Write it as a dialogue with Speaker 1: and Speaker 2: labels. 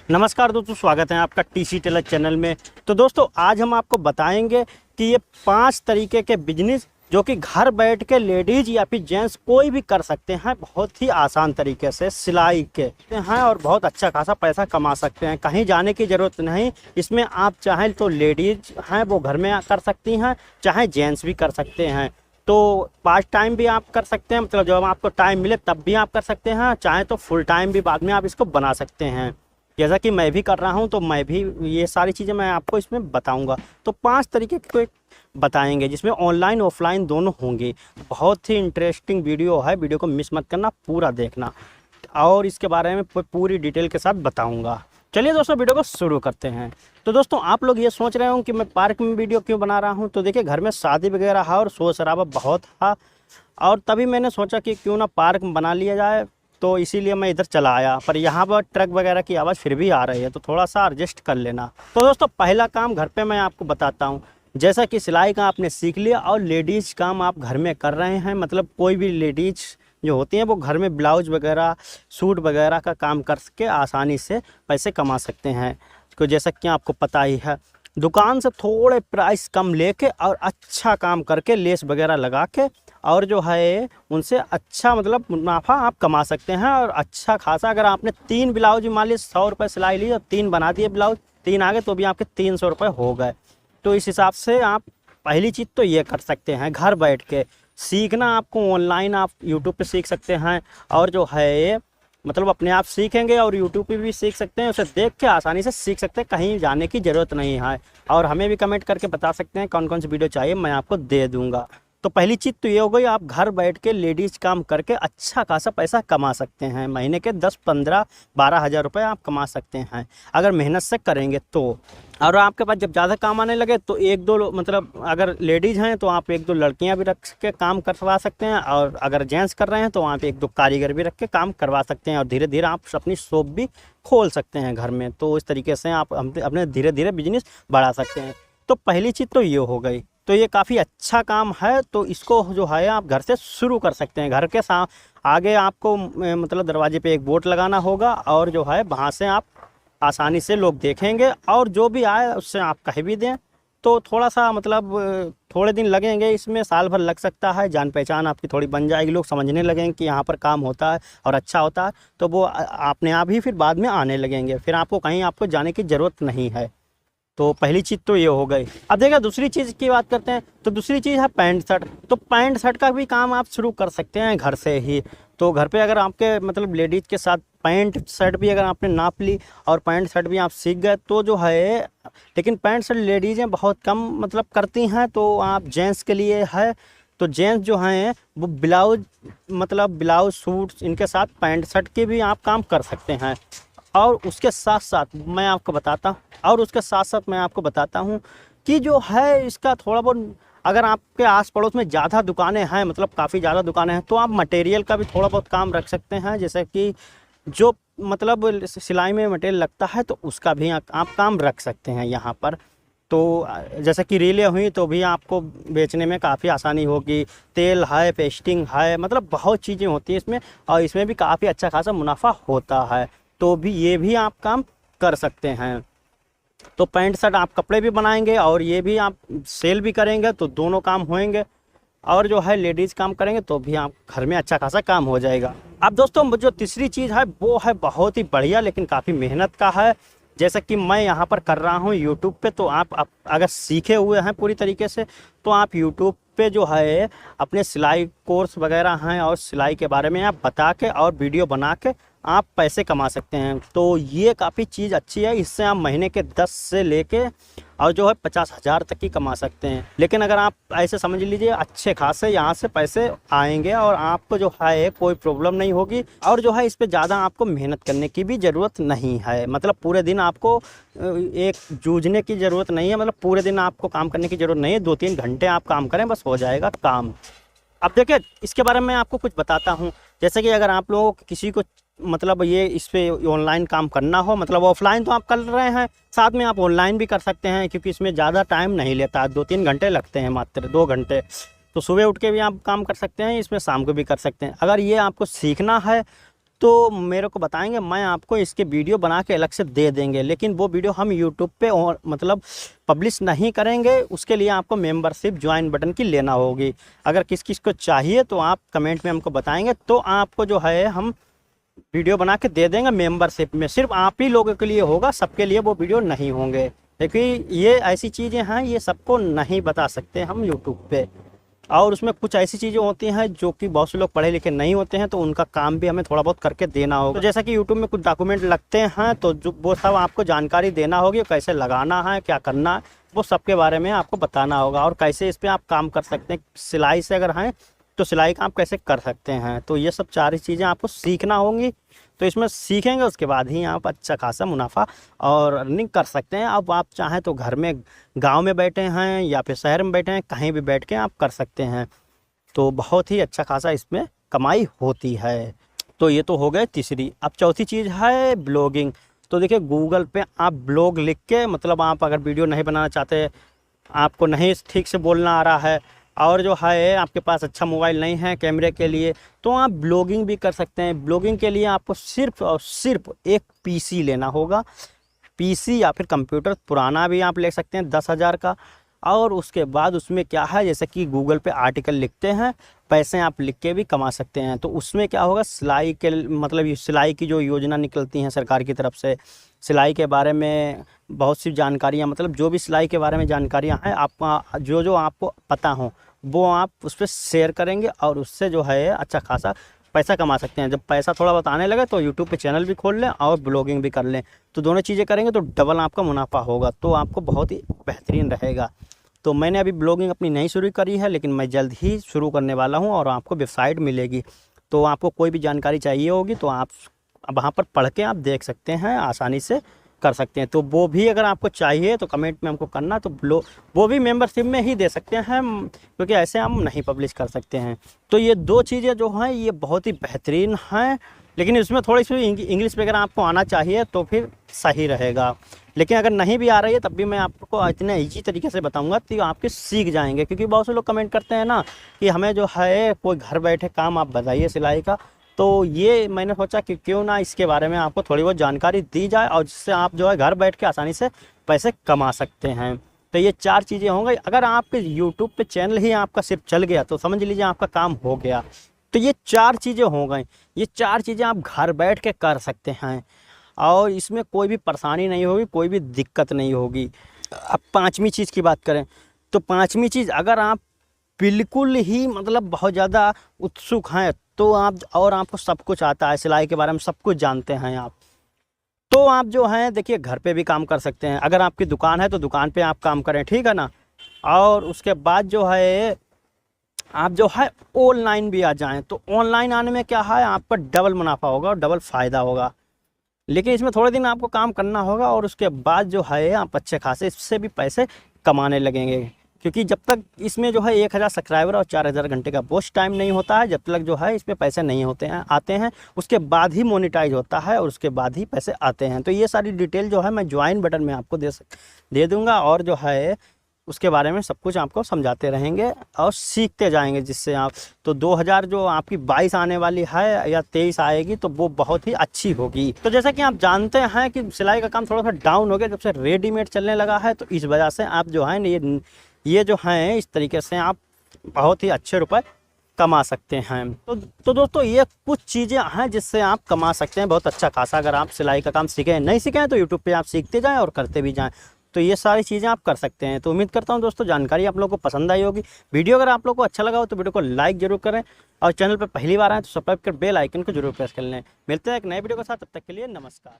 Speaker 1: नमस्कार दोस्तों, स्वागत है आपका टीसी टेलर चैनल में। तो दोस्तों आज हम आपको बताएंगे कि ये 5 तरीके के बिजनेस जो कि घर बैठ के लेडीज या फिर जेंट्स कोई भी कर सकते हैं, बहुत ही आसान तरीके से सिलाई के हैं और बहुत अच्छा खासा पैसा कमा सकते हैं। कहीं जाने की ज़रूरत नहीं। इसमें आप चाहें तो लेडीज हैं वो घर में कर सकती हैं, चाहे जेंट्स भी कर सकते हैं। तो पार्ट टाइम भी आप कर सकते हैं, मतलब जब आपको टाइम मिले तब भी आप कर सकते हैं, चाहे तो फुल टाइम भी बाद में आप इसको बना सकते हैं। जैसा कि मैं भी कर रहा हूं तो मैं भी ये सारी चीज़ें मैं आपको इसमें बताऊंगा। तो 5 तरीके को एक बताएंगे जिसमें ऑनलाइन ऑफलाइन दोनों होंगे। बहुत ही इंटरेस्टिंग वीडियो है, वीडियो को मिस मत करना, पूरा देखना और इसके बारे में पूरी डिटेल के साथ बताऊंगा। चलिए दोस्तों वीडियो को शुरू करते हैं। तो दोस्तों आप लोग ये सोच रहे हो कि मैं पार्क में वीडियो क्यों बना रहा हूँ, तो देखिए घर में शादी वगैरह है और शोर शराबा बहुत था और तभी मैंने सोचा कि क्यों ना पार्क में बना लिया जाए, तो इसीलिए मैं इधर चला आया। पर यहाँ पर ट्रक वगैरह की आवाज़ फिर भी आ रही है, तो थोड़ा सा एडजस्ट कर लेना। तो दोस्तों पहला काम घर पे मैं आपको बताता हूँ। जैसा कि सिलाई का आपने सीख लिया और लेडीज काम आप घर में कर रहे हैं, मतलब कोई भी लेडीज जो होती हैं वो घर में ब्लाउज वगैरह सूट वगैरह का काम करके आसानी से पैसे कमा सकते हैं। तो जैसा कि आपको पता ही है, दुकान से थोड़े प्राइस कम लेके और अच्छा काम करके लेस वगैरह लगा के और जो है उनसे अच्छा मतलब मुनाफा आप कमा सकते हैं और अच्छा खासा। अगर आपने 3 ब्लाउज मान लीजिए 100 रुपये सिलाई ली और 3 बना दिए ब्लाउज, 3 आ गए तो भी आपके 300 रुपये हो गए। तो इस हिसाब से आप पहली चीज़ तो ये कर सकते हैं। घर बैठ के सीखना आपको ऑनलाइन आप यूट्यूब पे सीख सकते हैं और जो है मतलब अपने आप सीखेंगे और यूट्यूब पे भी सीख सकते हैं, उसे देख के आसानी से सीख सकते हैं, कहीं जाने की ज़रूरत नहीं है। और हमें भी कमेंट करके बता सकते हैं कौन कौन सी वीडियो चाहिए, मैं आपको दे दूँगा। तो पहली चीज़ तो ये हो गई, आप घर बैठ के लेडीज़ काम करके अच्छा खासा पैसा कमा सकते हैं। महीने के 10, 15, 12 हज़ार रुपये आप कमा सकते हैं अगर मेहनत से करेंगे तो। और आपके पास जब ज़्यादा काम आने लगे तो 1-2 मतलब अगर लेडीज़ हैं तो आप 1-2 लड़कियां भी रख के काम करवा सकते हैं, और अगर जेंट्स कर रहे हैं तो वहाँ पे 1-2 कारीगर भी रख के काम करवा सकते हैं और धीरे धीरे आप अपनी शॉप भी खोल सकते हैं घर में। तो इस तरीके से आप अपने धीरे धीरे बिजनेस बढ़ा सकते हैं। तो पहली चीज़ तो ये हो गई। तो ये काफ़ी अच्छा काम है, तो इसको जो है आप घर से शुरू कर सकते हैं। घर के आगे आपको मतलब दरवाजे पे एक बोर्ड लगाना होगा और जो है वहाँ से आप आसानी से लोग देखेंगे और जो भी आए उससे आप कह भी दें। तो थोड़ा सा मतलब थोड़े दिन लगेंगे, इसमें साल भर लग सकता है। जान पहचान आपकी थोड़ी बन जाएगी, लोग समझने लगेंगे कि यहाँ पर काम होता है और अच्छा होता है, तो वो अपने आप ही फिर बाद में आने लगेंगे। फिर आपको कहीं आपको जाने की ज़रूरत नहीं है। तो पहली चीज़ तो ये हो गई। अब देखिए दूसरी चीज़ की बात करते हैं। तो दूसरी चीज़ है पैंट शर्ट। तो पैंट शर्ट का भी काम आप शुरू कर सकते हैं घर से ही। तो घर पे अगर आपके मतलब लेडीज़ के साथ पैंट शर्ट भी अगर आपने नाप ली और पैंट शर्ट भी आप सीख गए तो जो है, लेकिन पैंट शर्ट लेडीज़ें बहुत कम मतलब करती हैं, तो आप जेंट्स के लिए है। तो जेंट्स जो हैं वो ब्लाउज मतलब ब्लाउज सूट इनके साथ पैंट शर्ट के भी आप काम कर सकते हैं। और उसके साथ साथ मैं आपको बताता हूँ कि जो है इसका थोड़ा बहुत, अगर आपके आस पड़ोस में ज़्यादा दुकानें हैं, मतलब काफ़ी ज़्यादा दुकानें हैं, तो आप मटेरियल का भी थोड़ा बहुत काम रख सकते हैं। जैसे कि जो मतलब सिलाई में मटेरियल लगता है तो उसका भी आप काम रख सकते हैं यहाँ पर। तो जैसे कि रीलें हुई तो भी आपको बेचने में काफ़ी आसानी होगी। तेल है, पेस्टिंग है, मतलब बहुत चीज़ें होती हैं इसमें और इसमें भी काफ़ी अच्छा खासा मुनाफा होता है। तो भी ये भी आप काम कर सकते हैं। तो पैंट शर्ट आप कपड़े भी बनाएंगे और ये भी आप सेल भी करेंगे, तो दोनों काम होंगे। और जो है लेडीज़ काम करेंगे तो भी आप घर में अच्छा खासा काम हो जाएगा। अब दोस्तों जो तीसरी चीज़ है वो है बहुत ही बढ़िया लेकिन काफ़ी मेहनत का है। जैसा कि मैं यहाँ पर कर रहा हूँ यूट्यूब पे, तो आप अगर सीखे हुए हैं पूरी तरीके से तो आप यूट्यूब पे जो है अपने सिलाई कोर्स वगैरह हैं और सिलाई के बारे में आप बता के और वीडियो बना के आप पैसे कमा सकते हैं। तो ये काफ़ी चीज़ अच्छी है, इससे आप महीने के 10 से लेके और जो है 50,000 तक की कमा सकते हैं। लेकिन अगर आप ऐसे समझ लीजिए अच्छे खासे यहाँ से पैसे आएंगे और आपको जो है कोई प्रॉब्लम नहीं होगी और जो है इस पर ज़्यादा आपको मेहनत करने की भी ज़रूरत नहीं है। मतलब पूरे दिन आपको एक जूझने की ज़रूरत नहीं है, मतलब पूरे दिन आपको काम करने की ज़रूरत नहीं है। 2-3 घंटे आप काम करें बस हो जाएगा काम। अब देखिए इसके बारे में आपको कुछ बताता हूँ। जैसे कि अगर आप लोगों को किसी को मतलब ये इस पे ऑनलाइन काम करना हो, मतलब ऑफलाइन तो आप कर रहे हैं, साथ में आप ऑनलाइन भी कर सकते हैं क्योंकि इसमें ज़्यादा टाइम नहीं लेता है, 2-3 घंटे लगते हैं, मात्र 2 घंटे। तो सुबह उठ के भी आप काम कर सकते हैं, इसमें शाम को भी कर सकते हैं। अगर ये आपको सीखना है तो मेरे को बताएंगे, मैं आपको इसके वीडियो बना के अलग से दे देंगे, लेकिन वो वीडियो हम यूट्यूब पे और मतलब पब्लिश नहीं करेंगे। उसके लिए आपको मेंबरशिप ज्वाइन बटन की लेना होगी। अगर किस किस को चाहिए तो आप कमेंट में हमको बताएंगे, तो आपको जो है हम वीडियो बना के दे देंगे मेंबरशिप में। सिर्फ आप ही लोगों के लिए होगा, सबके लिए वो वीडियो नहीं होंगे, क्योंकि ये ऐसी चीज़ें हैं ये सबको नहीं बता सकते हम यूट्यूब पे। और उसमें कुछ ऐसी चीज़ें होती हैं जो कि बहुत से लोग पढ़े लिखे नहीं होते हैं, तो उनका काम भी हमें थोड़ा बहुत करके देना होगा। तो जैसा कि यूट्यूब में कुछ डॉक्यूमेंट लगते हैं, तो जो वो सब आपको जानकारी देना होगी, कैसे लगाना है, क्या करना है, वो सब के बारे में आपको बताना होगा। और कैसे इस पर आप काम कर सकते हैं, सिलाई से अगर हैं तो सिलाई का आप कैसे कर सकते हैं। तो ये सब सारी चीज़ें आपको सीखना होंगी। तो इसमें सीखेंगे, उसके बाद ही आप अच्छा खासा मुनाफा और अर्निंग कर सकते हैं। अब आप चाहें तो घर में गांव में बैठे हैं या फिर शहर में बैठे हैं, कहीं भी बैठ के आप कर सकते हैं। तो बहुत ही अच्छा खासा इसमें कमाई होती है। तो ये तो हो गए तीसरी। अब चौथी चीज़ है ब्लॉगिंग। तो देखिए, गूगल पे आप ब्लॉग लिख के, मतलब आप अगर वीडियो नहीं बनाना चाहते, आपको नहीं ठीक से बोलना आ रहा है, और जो है आपके पास अच्छा मोबाइल नहीं है कैमरे के लिए, तो आप ब्लॉगिंग भी कर सकते हैं। ब्लॉगिंग के लिए आपको सिर्फ और सिर्फ एक पीसी लेना होगा। पीसी या फिर कंप्यूटर पुराना भी आप ले सकते हैं 10,000 का। और उसके बाद उसमें क्या है, जैसे कि गूगल पे आर्टिकल लिखते हैं, पैसे आप लिख के भी कमा सकते हैं। तो उसमें क्या होगा, सिलाई के मतलब ये सिलाई की जो योजना निकलती हैं सरकार की तरफ से, सिलाई के बारे में बहुत सी जानकारियाँ, मतलब जो भी सिलाई के बारे में जानकारियाँ हैं, आप जो आपको पता हो वो आप उस पर शेयर करेंगे, और उससे जो है अच्छा खासा पैसा कमा सकते हैं। जब पैसा थोड़ा बहुत आने लगे तो यूट्यूब पे चैनल भी खोल लें और ब्लॉगिंग भी कर लें। तो दोनों चीज़ें करेंगे तो डबल आपका मुनाफा होगा, तो आपको बहुत ही बेहतरीन रहेगा। तो मैंने अभी ब्लॉगिंग अपनी नहीं शुरू करी है, लेकिन मैं जल्द ही शुरू करने वाला हूँ, और आपको वेबसाइट मिलेगी। तो आपको कोई भी जानकारी चाहिए होगी तो आप वहाँ पर पढ़ के आप देख सकते हैं, आसानी से कर सकते हैं। तो वो भी अगर आपको चाहिए तो कमेंट में हमको करना, तो वो भी मेंबरशिप में ही दे सकते हैं, क्योंकि ऐसे हम नहीं पब्लिश कर सकते हैं। तो ये दो चीज़ें जो हैं ये बहुत ही बेहतरीन हैं, लेकिन इसमें थोड़ी सी इंग्लिश वगैरह आपको आना चाहिए तो फिर सही रहेगा। लेकिन अगर नहीं भी आ रही है तब भी मैं आपको इतने ईजी तरीके से बताऊंगा कि आपके सीख जाएंगे। क्योंकि बहुत से लोग कमेंट करते हैं ना कि हमें जो है कोई घर बैठे काम आप बताइए सिलाई का, तो ये मैंने सोचा कि क्यों ना इसके बारे में आपको थोड़ी बहुत जानकारी दी जाए, और जिससे आप जो है घर बैठ के आसानी से पैसे कमा सकते हैं। तो ये 4 चीज़ें होंगी। अगर आपके यूट्यूब पे चैनल ही आपका सिर्फ चल गया तो समझ लीजिए आपका काम हो गया। तो ये 4 चीज़ें हो गई। ये 4 चीज़ें आप घर बैठ के कर सकते हैं, और इसमें कोई भी परेशानी नहीं होगी, कोई भी दिक्कत नहीं होगी। अब 5वीं चीज़ की बात करें तो 5वीं चीज़, अगर आप बिल्कुल ही मतलब बहुत ज़्यादा उत्सुक हैं, तो आप और आपको सब कुछ आता है, सिलाई के बारे में सब कुछ जानते हैं आप, तो आप जो हैं देखिए घर पे भी काम कर सकते हैं। अगर आपकी दुकान है तो दुकान पे आप काम करें, ठीक है ना। और उसके बाद जो है आप जो है ऑनलाइन भी आ जाएं, तो ऑनलाइन आने में क्या है, आपका डबल मुनाफा होगा और डबल फ़ायदा होगा। लेकिन इसमें थोड़े दिन आपको काम करना होगा, और उसके बाद जो है आप अच्छे खासे इससे भी पैसे कमाने लगेंगे। क्योंकि जब तक इसमें जो है 1000 सब्सक्राइबर और 4000 घंटे का वॉच टाइम नहीं होता है, जब तक जो है इस पर पैसे नहीं होते हैं आते हैं, उसके बाद ही मोनेटाइज होता है, और उसके बाद ही पैसे आते हैं। तो ये सारी डिटेल जो है मैं ज्वाइन बटन में आपको दे दूँगा, और जो है उसके बारे में सब कुछ आपको समझाते रहेंगे और सीखते जाएंगे, जिससे आप तो 2000 जो आपकी 22 आने वाली है या 23 आएगी, तो वो बहुत ही अच्छी होगी। तो जैसा कि आप जानते हैं कि सिलाई का काम थोड़ा सा डाउन हो गया जब से रेडीमेड चलने लगा है, तो इस वजह से आप जो है ये जो हैं इस तरीके से आप बहुत ही अच्छे रुपए कमा सकते हैं। तो दोस्तों ये कुछ चीज़ें हैं जिससे आप कमा सकते हैं बहुत अच्छा खासा। अगर आप सिलाई का काम सीखे नहीं सीखे हैं तो यूट्यूब पे आप सीखते जाएं और करते भी जाएं, तो ये सारी चीज़ें आप कर सकते हैं। तो उम्मीद करता हूं दोस्तों जानकारी आप लोगों को पसंद आई होगी। वीडियो अगर आप लोगों को अच्छा लगा हो तो वीडियो को लाइक जरूर करें, और चैनल पर पहली बार आए तो सब्सक्राइब कर बेल आइकन को जरूर प्रेस कर लें। मिलते हैं एक नए वीडियो के साथ, तब तक के लिए नमस्कार।